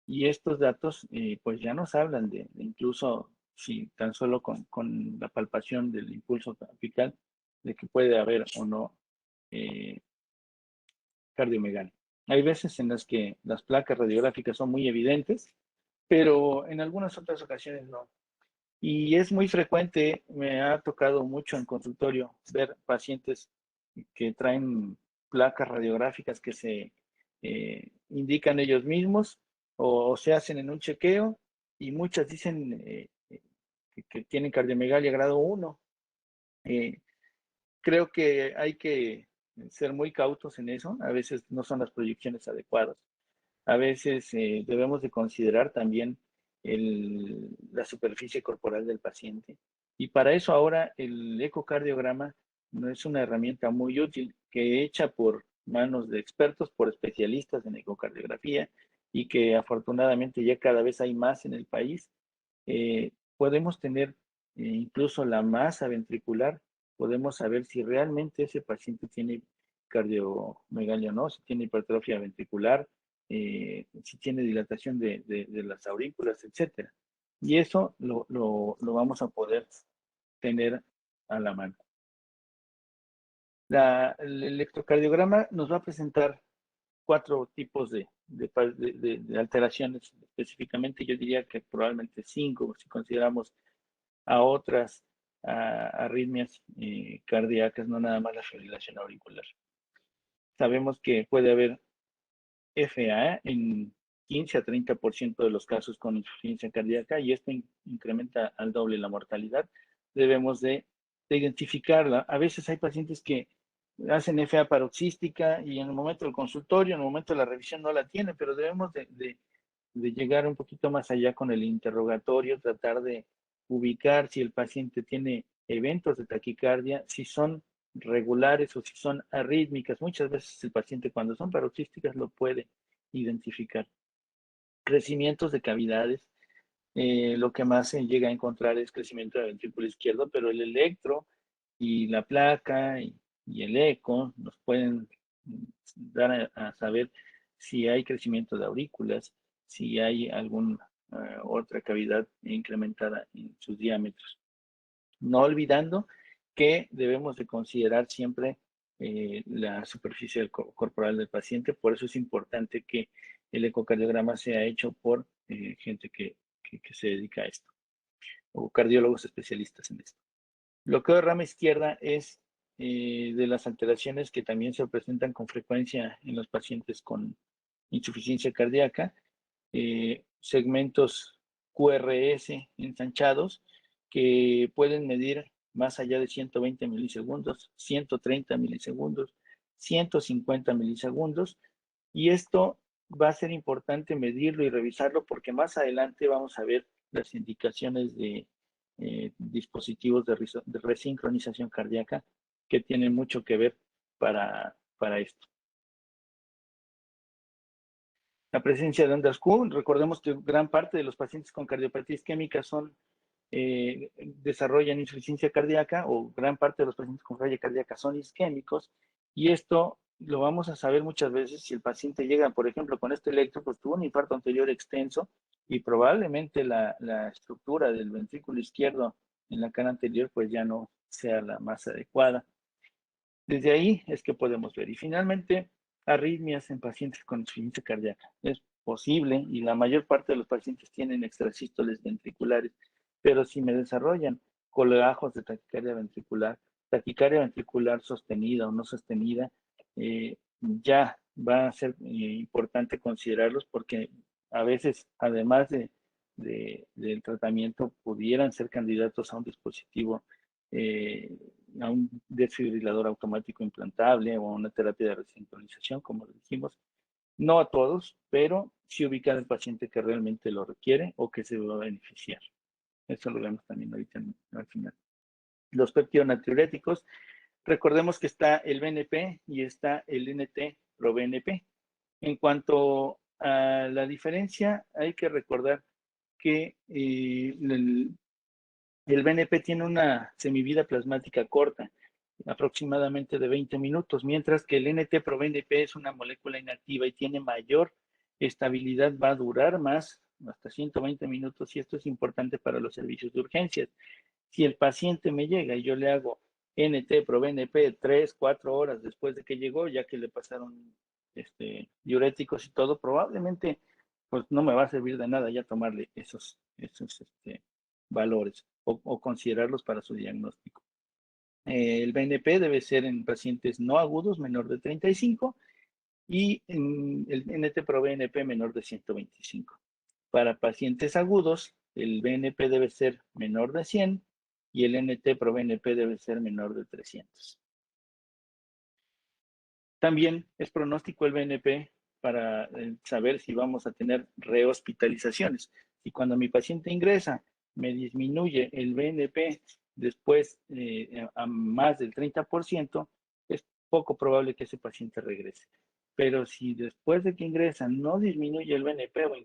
y estos datos pues ya nos hablan de incluso si tan solo con la palpación del impulso apical, de que puede haber o no cardiomegalia. Hay veces en las que las placas radiográficas son muy evidentes, pero en algunas otras ocasiones no. Y es muy frecuente, me ha tocado mucho en consultorio ver pacientes que traen placas radiográficas que se indican ellos mismos o se hacen en un chequeo y muchas dicen que tienen cardiomegalia grado 1. Creo que hay que ser muy cautos en eso. A veces no son las proyecciones adecuadas. A veces debemos de considerar también la superficie corporal del paciente. Y para eso ahora el ecocardiograma no es una herramienta muy útil que hecha por manos de expertos, por especialistas en ecocardiografía y que afortunadamente ya cada vez hay más en el país. Podemos tener incluso la masa ventricular, podemos saber si realmente ese paciente tiene cardiomegalia o no, si tiene hipertrofia ventricular, si tiene dilatación de las aurículas, etcétera. Y eso lo vamos a poder tener a la mano. El electrocardiograma nos va a presentar 4 tipos de alteraciones específicamente. Yo diría que probablemente 5, si consideramos a otras arritmias cardíacas, no nada más la fibrilación auricular. Sabemos que puede haber FA en 15 a 30% de los casos con insuficiencia cardíaca y esto incrementa al doble la mortalidad. Debemos de identificarla. A veces hay pacientes que hacen FA paroxística y en el momento del consultorio, en el momento de la revisión no la tienen, pero debemos de llegar un poquito más allá con el interrogatorio, tratar de ubicar si el paciente tiene eventos de taquicardia, si son regulares o si son arrítmicas. Muchas veces el paciente cuando son paroxísticas lo puede identificar. Crecimientos de cavidades, lo que más se llega a encontrar es crecimiento del ventrículo izquierdo, pero el electro y la placa y el eco nos pueden dar a saber si hay crecimiento de aurículas, si hay alguna otra cavidad incrementada en sus diámetros. No olvidando que debemos de considerar siempre la superficie corporal del paciente, por eso es importante que el ecocardiograma sea hecho por gente que se dedica a esto, o cardiólogos especialistas en esto. Bloqueo de rama izquierda es de las alteraciones que también se presentan con frecuencia en los pacientes con insuficiencia cardíaca, segmentos QRS ensanchados que pueden medir más allá de 120 milisegundos, 130 milisegundos, 150 milisegundos, y esto va a ser importante medirlo y revisarlo porque más adelante vamos a ver las indicaciones de dispositivos de resincronización cardíaca que tienen mucho que ver para esto. La presencia de ondas Q, recordemos que gran parte de los pacientes con cardiopatía isquémica desarrollan insuficiencia cardíaca o gran parte de los pacientes con falla cardíaca son isquémicos y esto lo vamos a saber muchas veces si el paciente llega, por ejemplo, con este electro, pues tuvo un infarto anterior extenso y probablemente la estructura del ventrículo izquierdo en la cara anterior pues ya no sea la más adecuada. Desde ahí es que podemos ver. Y finalmente, arritmias en pacientes con insuficiencia cardíaca. Es posible y la mayor parte de los pacientes tienen extrasístoles ventriculares, pero si me desarrollan colgajos de taquicardia ventricular sostenida o no sostenida, ya va a ser importante considerarlos porque a veces, además del tratamiento, pudieran ser candidatos a un dispositivo, a un desfibrilador automático implantable o a una terapia de resincronización, como lo dijimos. No a todos, pero sí ubicar al paciente que realmente lo requiere o que se va a beneficiar. Eso lo vemos también ahorita al final. Los peptidonatriuréticos, recordemos que está el BNP y está el NT-proBNP. En cuanto a la diferencia, hay que recordar que el BNP tiene una semivida plasmática corta, aproximadamente de 20 minutos, mientras que el NT-proBNP es una molécula inactiva y tiene mayor estabilidad, va a durar más, hasta 120 minutos, y esto es importante para los servicios de urgencias. Si el paciente me llega y yo le hago NT-proBNP 3, 4 horas después de que llegó, ya que le pasaron diuréticos y todo, probablemente pues no me va a servir de nada ya tomarle esos valores o considerarlos para su diagnóstico. El BNP debe ser en pacientes no agudos menor de 35 y en el NT-proBNP menor de 125. Para pacientes agudos, el BNP debe ser menor de 100 y el NT-proBNP debe ser menor de 300. También es pronóstico el BNP para saber si vamos a tener rehospitalizaciones. Si cuando mi paciente ingresa me disminuye el BNP después a más del 30%, es poco probable que ese paciente regrese. Pero si después de que ingresa no disminuye el BNP o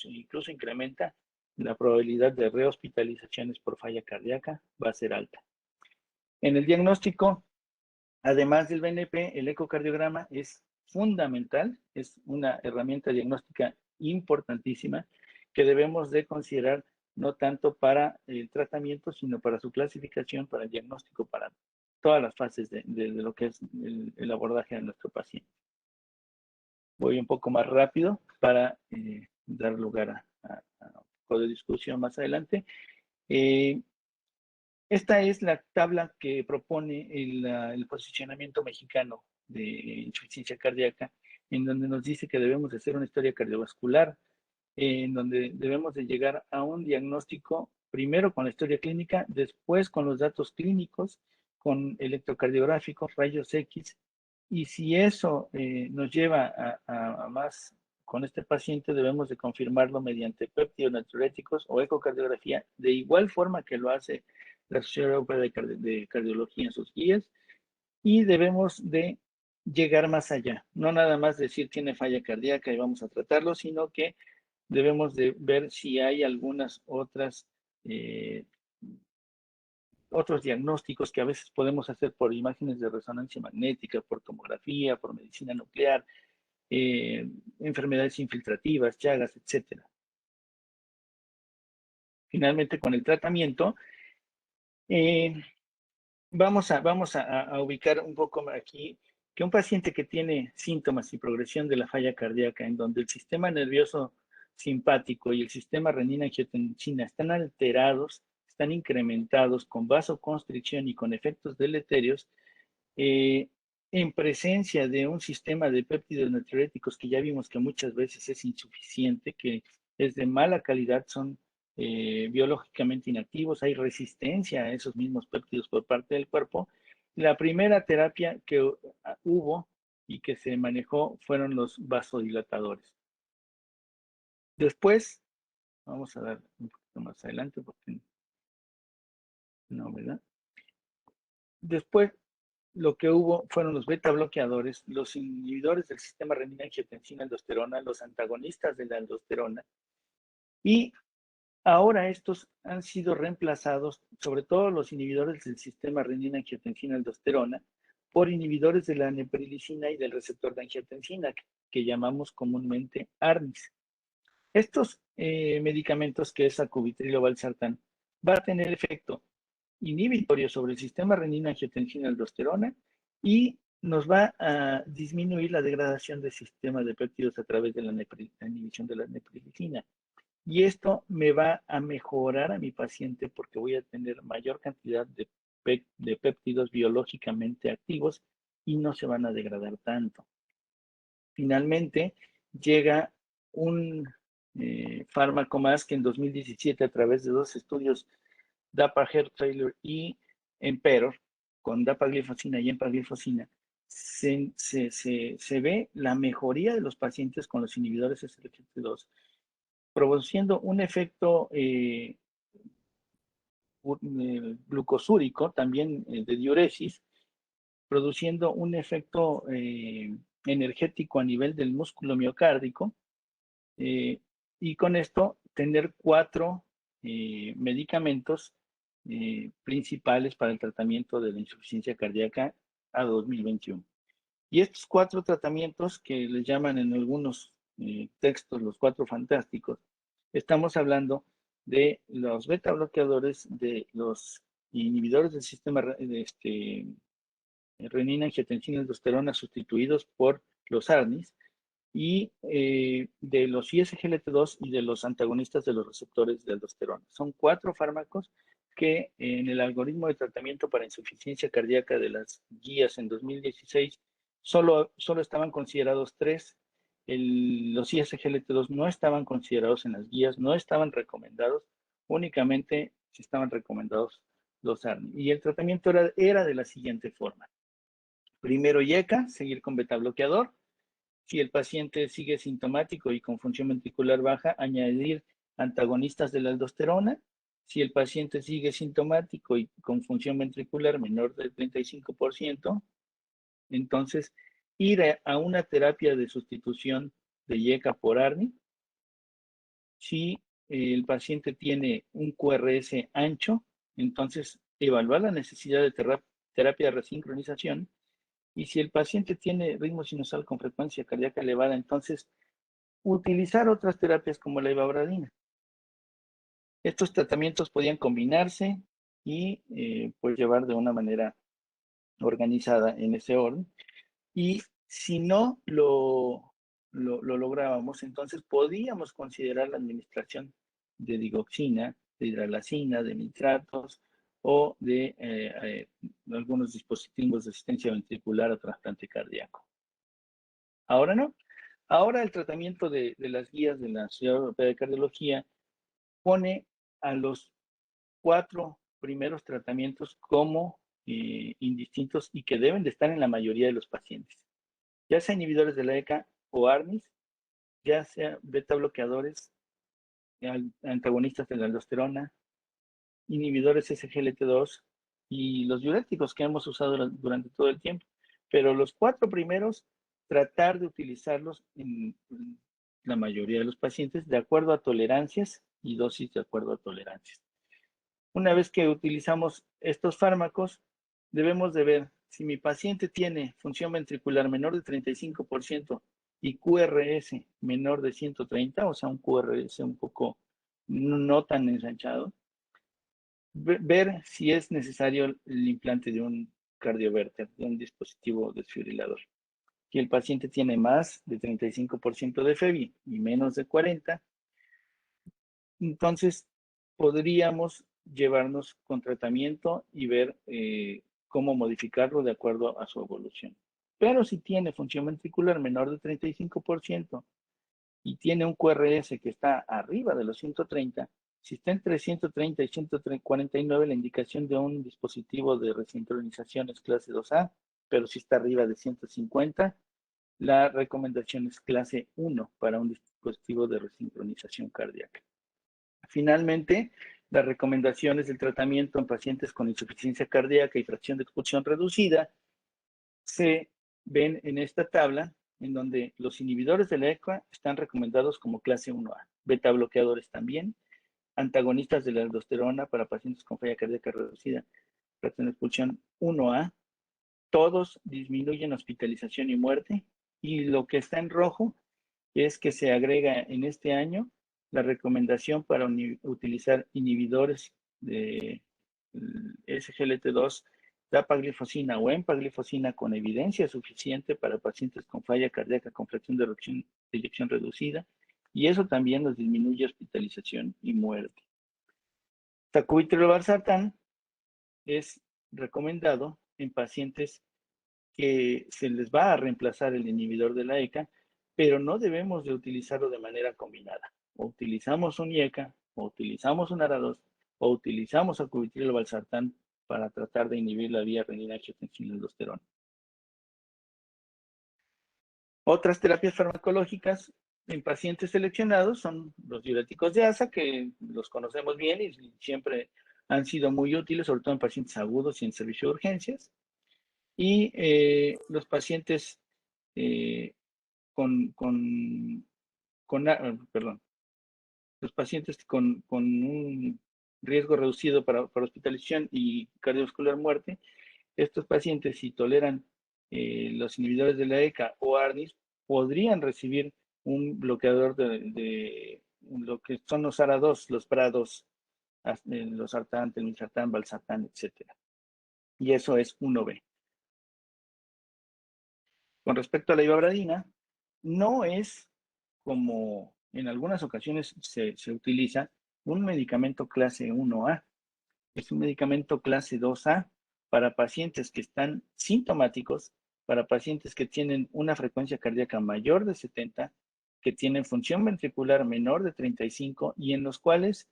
incluso incrementa, la probabilidad de rehospitalizaciones por falla cardíaca va a ser alta. En el diagnóstico, además del BNP, el ecocardiograma es fundamental, es una herramienta diagnóstica importantísima que debemos de considerar no tanto para el tratamiento, sino para su clasificación, para el diagnóstico, para todas las fases de lo que es el abordaje de nuestro paciente. Voy un poco más rápido para dar lugar a un poco de discusión más adelante. Esta es la tabla que propone el posicionamiento mexicano de insuficiencia cardíaca, en donde nos dice que debemos de hacer una historia cardiovascular, en donde debemos de llegar a un diagnóstico primero con la historia clínica, después con los datos clínicos, con electrocardiográficos, rayos X, y si eso nos lleva a más con este paciente, debemos de confirmarlo mediante peptidonatriuréticos o ecocardiografía, de igual forma que lo hace la Sociedad Europea de Cardiología en sus guías, y debemos de llegar más allá, no nada más decir tiene falla cardíaca y vamos a tratarlo, sino que debemos de ver si hay algunas otros diagnósticos que a veces podemos hacer por imágenes de resonancia magnética, por tomografía, por medicina nuclear, enfermedades infiltrativas, llagas, etc. Finalmente, con el tratamiento, vamos a ubicar un poco aquí que un paciente que tiene síntomas y progresión de la falla cardíaca, en donde el sistema nervioso simpático y el sistema renina-angiotensina están alterados, están incrementados con vasoconstricción y con efectos deleterios, en presencia de un sistema de péptidos natriuréticos que ya vimos que muchas veces es insuficiente, que es de mala calidad, son biológicamente inactivos, hay resistencia a esos mismos péptidos por parte del cuerpo. La primera terapia que hubo y que se manejó fueron los vasodilatadores. Después, vamos a dar un poquito más adelante porque no, ¿verdad? Después, lo que hubo fueron los beta bloqueadores, los inhibidores del sistema renina-angiotensina-aldosterona, los antagonistas de la aldosterona, y ahora estos han sido reemplazados, sobre todo los inhibidores del sistema renina-angiotensina-aldosterona, por inhibidores de la neprilicina y del receptor de angiotensina, que llamamos comúnmente ARNIs. Estos medicamentos, que es sacubitril o valsartán, va a tener efecto inhibitorio sobre el sistema renina-angiotensina-aldosterona y nos va a disminuir la degradación del sistema de péptidos a través de la inhibición de la neprilicina. Y esto me va a mejorar a mi paciente porque voy a tener mayor cantidad de péptidos biológicamente activos y no se van a degradar tanto. Finalmente, llega un fármaco más que en 2017, a través de 2 estudios, Dapa-Hertweiler y Emperor, con dapaglifosina y empaglifosina, se ve la mejoría de los pacientes con los inhibidores SGLT2, produciendo un efecto glucosúrico, también de diuresis, produciendo un efecto energético a nivel del músculo miocárdico, y con esto tener 4 medicamentos principales para el tratamiento de la insuficiencia cardíaca a 2021. Y estos 4 tratamientos, que les llaman en algunos textos los 4 fantásticos, estamos hablando de los beta bloqueadores, de los inhibidores del sistema renina, angiotensina, aldosterona, sustituidos por los ARNIs, y de los ISGLT2 y de los antagonistas de los receptores de aldosterona. Son 4 fármacos que en el algoritmo de tratamiento para insuficiencia cardíaca de las guías en 2016 solo estaban considerados 3. Los ISGLT2 no estaban considerados en las guías, no estaban recomendados, únicamente estaban recomendados los ARNI. Y el tratamiento era de la siguiente forma. Primero IECA, seguir con beta bloqueador. Si el paciente sigue sintomático y con función ventricular baja, añadir antagonistas de la aldosterona. Si el paciente sigue sintomático y con función ventricular menor del 35%, entonces ir a una terapia de sustitución de IECA por ARNI. Si el paciente tiene un QRS ancho, entonces evaluar la necesidad de terapia de resincronización. Y si el paciente tiene ritmo sinusal con frecuencia cardíaca elevada, entonces utilizar otras terapias como la ivabradina. Estos tratamientos podían combinarse y pues llevar de una manera organizada en ese orden. Y si no lo lográbamos, entonces podíamos considerar la administración de digoxina, de hidralazina, de nitratos o de algunos dispositivos de asistencia ventricular o trasplante cardíaco. Ahora no. Ahora el tratamiento de las guías de la Sociedad Europea de Cardiología pone a los 4 primeros tratamientos como indistintos y que deben de estar en la mayoría de los pacientes, ya sea inhibidores de la ECA o ARNIs, ya sea beta bloqueadores, antagonistas de la aldosterona, inhibidores SGLT2 y los diuréticos que hemos usado durante todo el tiempo. Pero los 4 primeros, tratar de utilizarlos en la mayoría de los pacientes de acuerdo a tolerancias y dosis de acuerdo a tolerancias. Una vez que utilizamos estos fármacos, debemos de ver si mi paciente tiene función ventricular menor de 35% y QRS menor de 130, o sea, un QRS un poco no tan ensanchado, ver si es necesario el implante de un cardioverter, de un dispositivo desfibrilador. Si el paciente tiene más de 35% de FEBI y menos de 40, entonces podríamos llevarnos con tratamiento y ver cómo modificarlo de acuerdo a su evolución. Pero si tiene función ventricular menor de 35% y tiene un QRS que está arriba de los 130, si está entre 130 y 149, la indicación de un dispositivo de resincronización es clase 2A, pero si está arriba de 150, la recomendación es clase 1 para un dispositivo de resincronización cardíaca. Finalmente, las recomendaciones del tratamiento en pacientes con insuficiencia cardíaca y fracción de expulsión reducida se ven en esta tabla, en donde los inhibidores de la ECA están recomendados como clase 1A, beta bloqueadores también, antagonistas de la aldosterona para pacientes con falla cardíaca reducida, fracción de expulsión 1A, todos disminuyen hospitalización y muerte, y lo que está en rojo es que se agrega en este año la recomendación para utilizar inhibidores de SGLT2, dapaglifosina o empaglifosina con evidencia suficiente para pacientes con falla cardíaca con fracción de eyección reducida y eso también nos disminuye hospitalización y muerte. Sacubitril/valsartán es recomendado en pacientes que se les va a reemplazar el inhibidor de la ECA, pero no debemos de utilizarlo de manera combinada. O utilizamos un IECA, o utilizamos un ARA2, o utilizamos sacubitril/valsartán para tratar de inhibir la vía renina-angiotensina-aldosterona. Otras terapias farmacológicas en pacientes seleccionados son los diuréticos de ASA, que los conocemos bien y siempre han sido muy útiles, sobre todo en pacientes agudos y en servicio de urgencias. Y los pacientes los pacientes con un riesgo reducido para hospitalización y cardiovascular muerte, estos pacientes, si toleran los inhibidores de la ECA o ARNIS, podrían recibir un bloqueador de lo que son los ARA2, los PRA2, los sartán, telmisartán, valsartán, etc. Y eso es 1B. Con respecto a la ivabradina, no es como en algunas ocasiones se utiliza un medicamento clase 1A. Es un medicamento clase 2A para pacientes que están sintomáticos, para pacientes que tienen una frecuencia cardíaca mayor de 70, que tienen función ventricular menor de 35 y en los cuales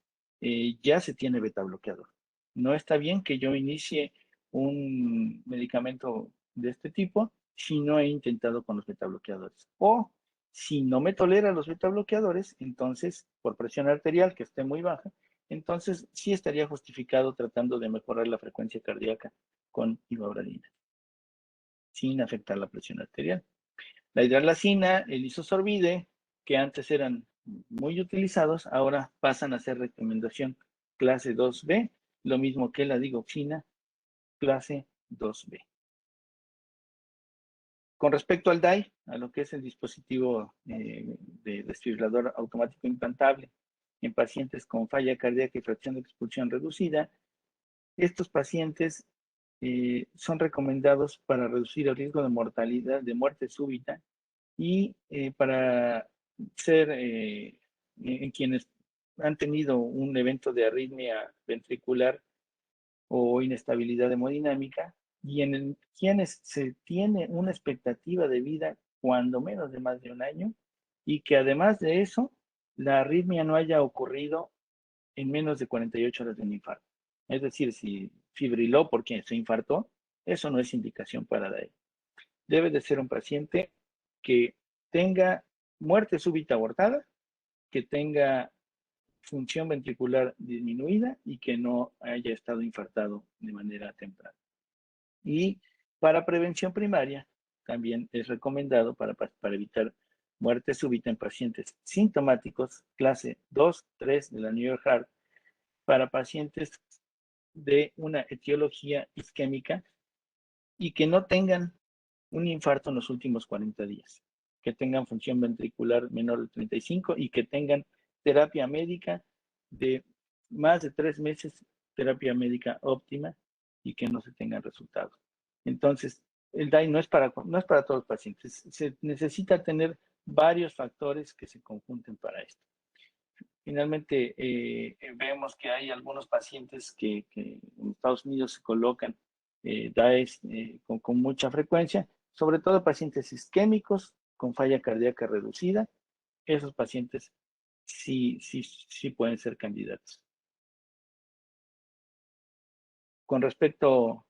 ya se tiene beta bloqueador. No está bien que yo inicie un medicamento de este tipo si no he intentado con los beta bloqueadores. O si no me tolera los beta bloqueadores, entonces por presión arterial que esté muy baja, entonces sí estaría justificado tratando de mejorar la frecuencia cardíaca con ivabradina, sin afectar la presión arterial. La hidralazina, el isosorbide, que antes eran muy utilizados, ahora pasan a ser recomendación clase 2B, lo mismo que la digoxina, clase 2B. Con respecto al DAI, a lo que es el dispositivo de desfibrilador automático implantable en pacientes con falla cardíaca y fracción de expulsión reducida, estos pacientes son recomendados para reducir el riesgo de mortalidad, de muerte súbita y para ser en quienes han tenido un evento de arritmia ventricular o inestabilidad hemodinámica y en quienes se tiene una expectativa de vida cuando menos de más de un año y que además de eso la arritmia no haya ocurrido en menos de 48 horas de un infarto. Es decir, si fibriló porque se infartó, eso no es indicación para DAI. Debe de ser un paciente que tenga muerte súbita abortada, que tenga función ventricular disminuida y que no haya estado infartado de manera temprana. Y para prevención primaria, también es recomendado para evitar muerte súbita en pacientes sintomáticos, clase 2, 3 de la New York Heart, para pacientes de una etiología isquémica y que no tengan un infarto en los últimos 40 días, que tengan función ventricular menor de 35 y que tengan terapia médica de más de 3 meses, terapia médica óptima y que no se tengan resultados. Entonces, el DAI no es para todos los pacientes. Se necesita tener varios factores que se conjunten para esto. Finalmente, vemos que hay algunos pacientes que en Estados Unidos se colocan DAEs con mucha frecuencia, sobre todo pacientes isquémicos con falla cardíaca reducida. Esos pacientes sí pueden ser candidatos. Con respecto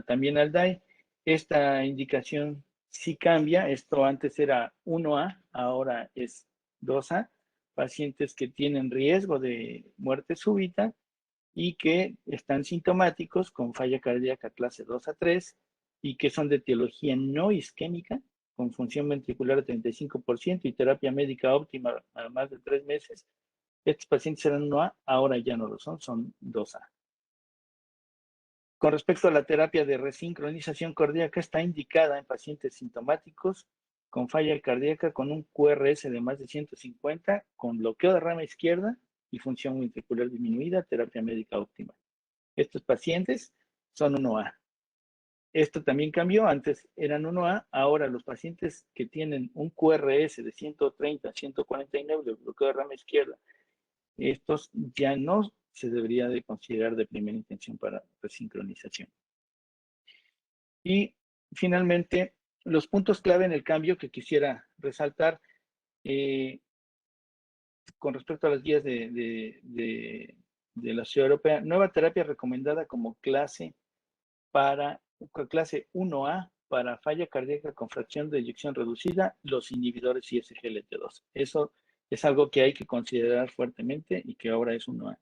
también al DAI, esta indicación sí cambia. Esto antes era 1A, ahora es 2A. Pacientes que tienen riesgo de muerte súbita y que están sintomáticos con falla cardíaca clase 2 a 3 y que son de etiología no isquémica, con función ventricular de 35% y terapia médica óptima a más de 3 meses. Estos pacientes eran 1A, ahora ya no lo son 2A. Con respecto a la terapia de resincronización cardíaca, está indicada en pacientes sintomáticos con falla cardíaca con un QRS de más de 150, con bloqueo de rama izquierda y función ventricular disminuida, terapia médica óptima. Estos pacientes son 1A. Esto también cambió, antes eran 1A, ahora los pacientes que tienen un QRS de 130, 149 de bloqueo de rama izquierda, estos ya no se debería de considerar de primera intención para resincronización. Y finalmente, los puntos clave en el cambio que quisiera resaltar con respecto a las guías de la Ciudad Europea, nueva terapia recomendada como clase 1A para falla cardíaca con fracción de eyección reducida, los inhibidores ISGLT2. Eso es algo que hay que considerar fuertemente y que ahora es 1A.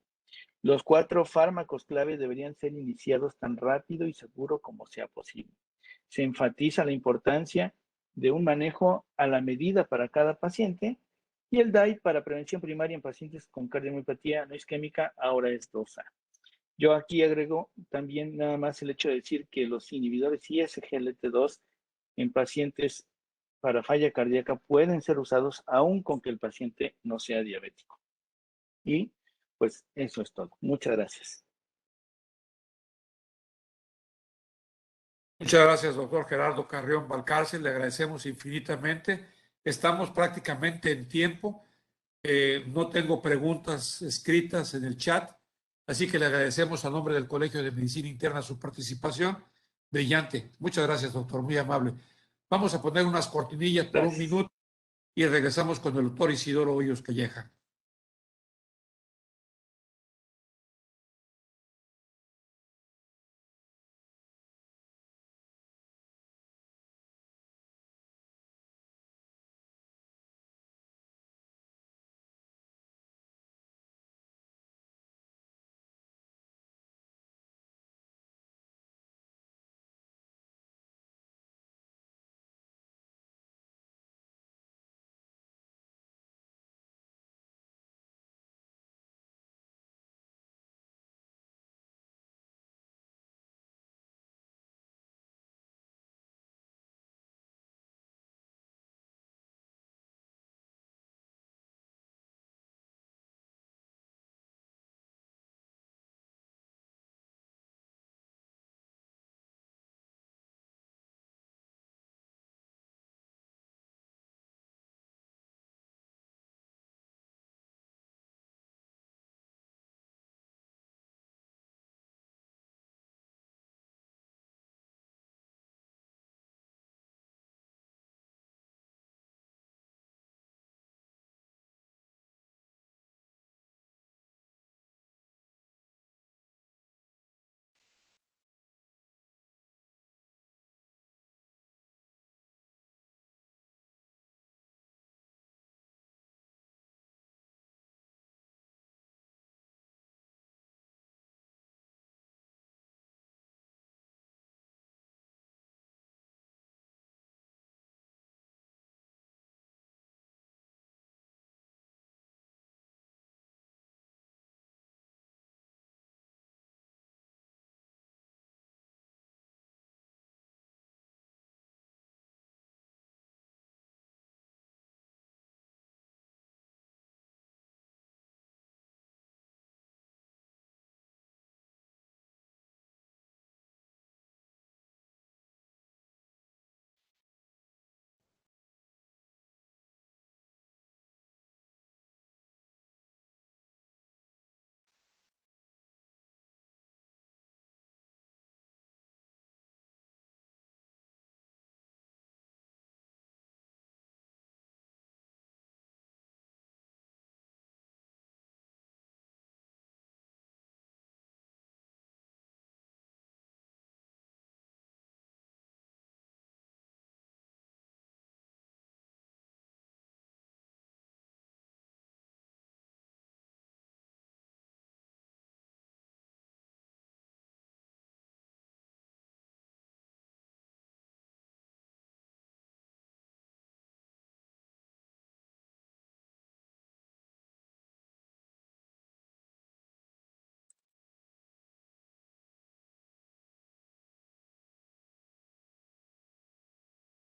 Los 4 fármacos clave deberían ser iniciados tan rápido y seguro como sea posible. Se enfatiza la importancia de un manejo a la medida para cada paciente y el DAI para prevención primaria en pacientes con cardiomiopatía no isquémica ahora es 2A. Yo aquí agrego también nada más el hecho de decir que los inhibidores ISGLT2 en pacientes para falla cardíaca pueden ser usados aún con que el paciente no sea diabético. Y pues eso es todo. Muchas gracias. Muchas gracias, doctor Gerardo Carrión Valcárcel. Le agradecemos infinitamente. Estamos prácticamente en tiempo. No tengo preguntas escritas en el chat, así que le agradecemos a nombre del Colegio de Medicina Interna su participación. Brillante. Muchas gracias, doctor. Muy amable. Vamos a poner unas cortinillas por un minuto y regresamos con el doctor Isidoro Hoyos Calleja.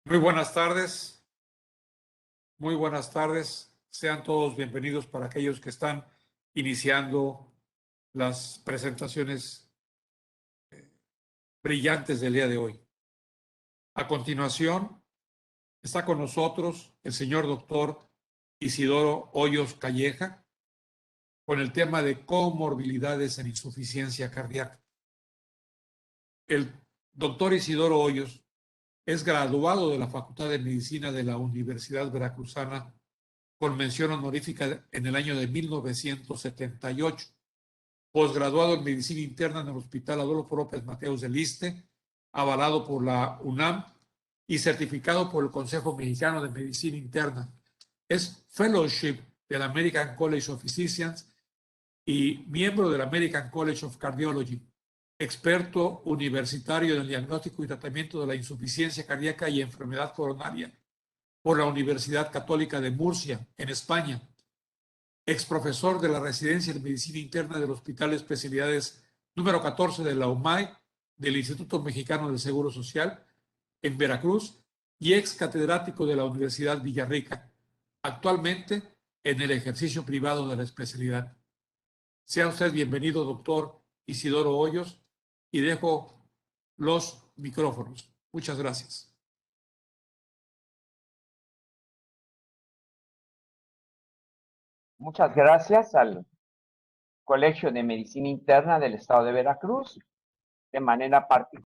Muy buenas tardes. Muy buenas tardes. Sean todos bienvenidos para aquellos que están iniciando las presentaciones brillantes del día de hoy. A continuación, está con nosotros el señor doctor Isidoro Hoyos Calleja con el tema de comorbilidades en insuficiencia cardíaca. El doctor Isidoro Hoyos es graduado de la Facultad de Medicina de la Universidad Veracruzana con mención honorífica en el año de 1978. Posgraduado en Medicina Interna en el Hospital Adolfo López Mateos del ISSSTE, avalado por la UNAM y certificado por el Consejo Mexicano de Medicina Interna. Es Fellowship del American College of Physicians y miembro del American College of Cardiology, experto universitario en el diagnóstico y tratamiento de la insuficiencia cardíaca y enfermedad coronaria por la Universidad Católica de Murcia, en España, exprofesor de la Residencia de Medicina Interna del Hospital de Especialidades número 14 de la UMAY, del Instituto Mexicano del Seguro Social, en Veracruz, y ex catedrático de la Universidad Villarrica, actualmente en el ejercicio privado de la especialidad. Sea usted bienvenido, doctor Isidoro Hoyos, y dejo los micrófonos. Muchas gracias. Muchas gracias al Colegio de Medicina Interna del Estado de Veracruz, de manera particular